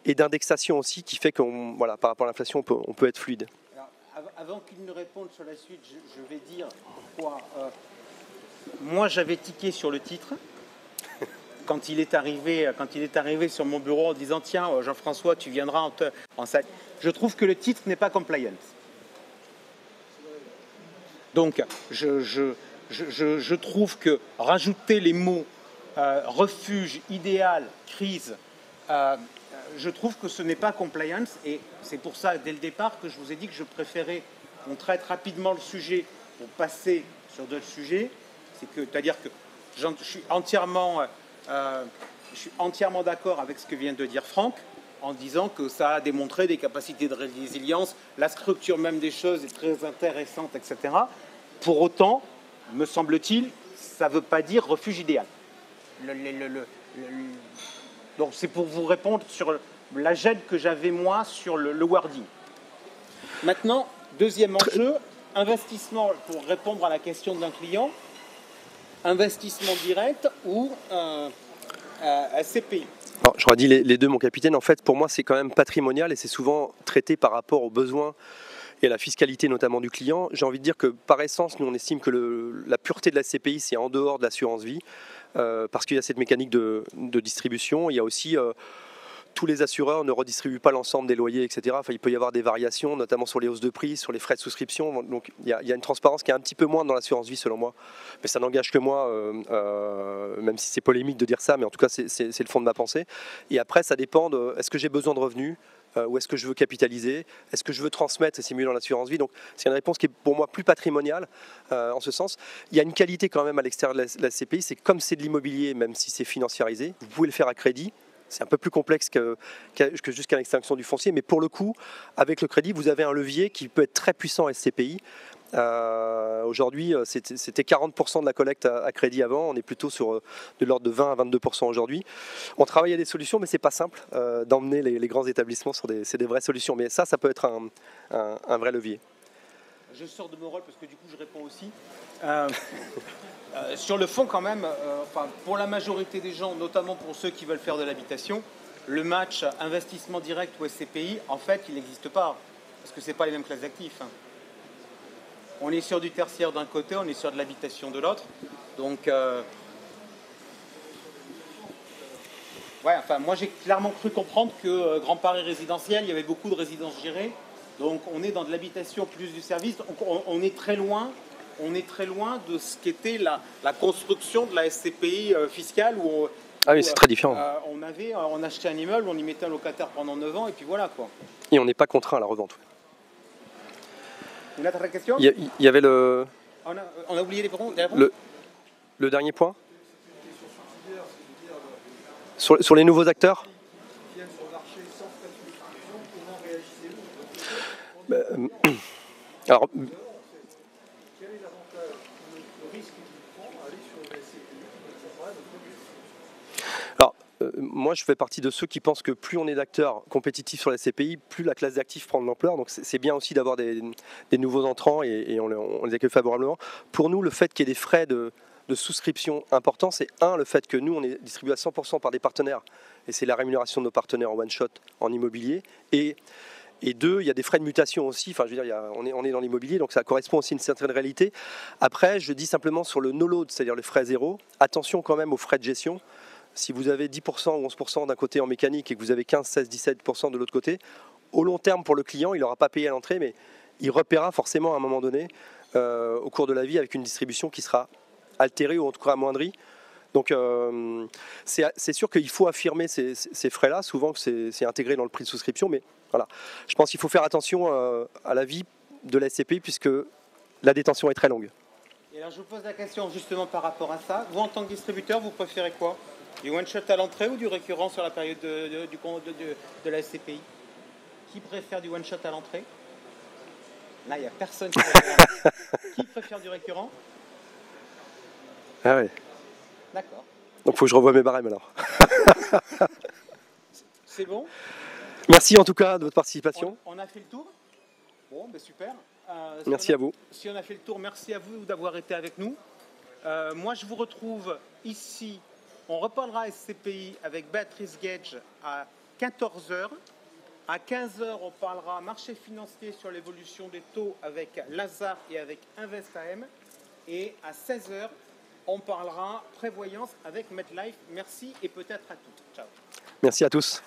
et d'indexation aussi qui fait qu'on, voilà, par rapport à l'inflation, on peut être fluide. Alors, avant qu'il ne réponde sur la suite, je vais dire pourquoi. Moi, j'avais tiqué sur le titre. Quand il est arrivé sur mon bureau en disant tiens Jean-François tu viendras en salle. Je trouve que le titre n'est pas compliant. Donc je trouve que rajouter les mots refuge, idéal, crise, je trouve que ce n'est pas compliance, et c'est pour ça dès le départ que je vous ai dit que je préférais qu'on traite rapidement le sujet pour passer sur d'autres sujets. C'est-à-dire que je suis entièrement d'accord avec ce que vient de dire Franck, en disant que ça a démontré des capacités de résilience, la structure même des choses est très intéressante, etc. Pour autant, me semble-t-il, ça ne veut pas dire refuge idéal. Donc c'est pour vous répondre sur la gêne que j'avais moi sur le wording. Maintenant, deuxième enjeu, investissement, pour répondre à la question d'un client, investissement direct ou SCPI. Alors, j'aurais dit les deux, mon capitaine. En fait, pour moi, c'est quand même patrimonial et c'est souvent traité par rapport aux besoins et à la fiscalité notamment du client. J'ai envie de dire que par essence, nous, on estime que la pureté de la SCPI, c'est en dehors de l'assurance vie, parce qu'il y a cette mécanique de distribution. Il y a aussi... tous les assureurs ne redistribuent pas l'ensemble des loyers, etc. Enfin, il peut y avoir des variations, notamment sur les hausses de prix, sur les frais de souscription. Donc il y a une transparence qui est un petit peu moindre dans l'assurance vie, selon moi. Mais ça n'engage que moi, même si c'est polémique de dire ça, mais en tout cas, c'est le fond de ma pensée. Et après, ça dépend de est-ce que j'ai besoin de revenus, ou est-ce que je veux capitaliser, est-ce que je veux transmettre, et c'est mieux dans l'assurance vie. Donc c'est une réponse qui est pour moi plus patrimoniale, en ce sens. Il y a une qualité quand même à l'extérieur de la SCPI, c'est comme c'est de l'immobilier, même si c'est financiarisé, vous pouvez le faire à crédit. C'est un peu plus complexe que jusqu'à l'extinction du foncier, mais pour le coup, avec le crédit, vous avez un levier qui peut être très puissant à SCPI. Aujourd'hui, c'était 40% de la collecte à crédit avant, on est plutôt sur de l'ordre de 20 à 22% aujourd'hui. On travaille à des solutions, mais c'est pas simple d'emmener les grands établissements sur des vraies solutions, mais ça peut être un vrai levier. Je sors de mon rôle parce que du coup je réponds aussi. Sur le fond quand même, pour la majorité des gens, notamment pour ceux qui veulent faire de l'habitation, le match investissement direct ou SCPI, en fait, il n'existe pas, parce que ce n'est pas les mêmes classes d'actifs. On est sur du tertiaire d'un côté, on est sur de l'habitation de l'autre. Donc, moi j'ai clairement cru comprendre que Grand Paris résidentiel, il y avait beaucoup de résidences gérées. Donc on est dans de l'habitation plus du service. Donc, on est très loin de ce qu'était la construction de la SCPI fiscale où c'est très différent. On achetait un immeuble, on y mettait un locataire pendant 9 ans et puis voilà quoi. Et on n'est pas contraint à la revente. Une autre question ? Il y avait le... On a oublié les réponses. Le dernier point sur les nouveaux acteurs. Qui viennent sur le marché sans frais de souscription, comment réagissez-vous ? Alors, Quel est l'avantage, le risque qu'il prend à aller sur le SCPI comparé à notre produit ? alors moi, je fais partie de ceux qui pensent que plus on est d'acteurs compétitifs sur la SCPI, plus la classe d'actifs prend de l'ampleur. Donc c'est bien aussi d'avoir des nouveaux entrants et on les accueille favorablement. Pour nous, le fait qu'il y ait des frais de souscription importants, c'est le fait que nous, on est distribué à 100% par des partenaires. Et c'est la rémunération de nos partenaires en one-shot en immobilier. Et deux, il y a des frais de mutation aussi. Enfin, je veux dire, on est dans l'immobilier, donc ça correspond aussi à une certaine réalité. Après, je dis simplement sur le no-load, c'est-à-dire le frais zéro, attention quand même aux frais de gestion. Si vous avez 10% ou 11% d'un côté en mécanique et que vous avez 15, 16, 17% de l'autre côté, au long terme pour le client, il n'aura pas payé à l'entrée, mais il repaiera forcément à un moment donné au cours de la vie avec une distribution qui sera altérée ou en tout cas amoindrie. Donc c'est sûr qu'il faut affirmer ces frais-là, souvent que c'est intégré dans le prix de souscription, mais voilà. Je pense qu'il faut faire attention à la vie de la SCPI puisque la détention est très longue. Et alors je vous pose la question justement par rapport à ça. Vous en tant que distributeur, vous préférez quoi ? Du one-shot à l'entrée ou du récurrent sur la période de la SCPI ? Qui préfère du one-shot à l'entrée ? Là, il n'y a personne qui préfère. Qui préfère du récurrent ? Ah ouais. D'accord. Donc il faut que je revoie mes barèmes alors. C'est bon ? Merci en tout cas de votre participation. On a fait le tour ? Bon, ben super. Merci à vous. Si on a fait le tour, merci à vous d'avoir été avec nous. Moi, je vous retrouve ici. On reparlera SCPI avec Béatrice Gage à 14h. À 15h, on parlera marché financier sur l'évolution des taux avec Lazare et avec InvestAM. Et à 16h, on parlera prévoyance avec MetLife. Merci et peut-être à toutes. Ciao. Merci à tous.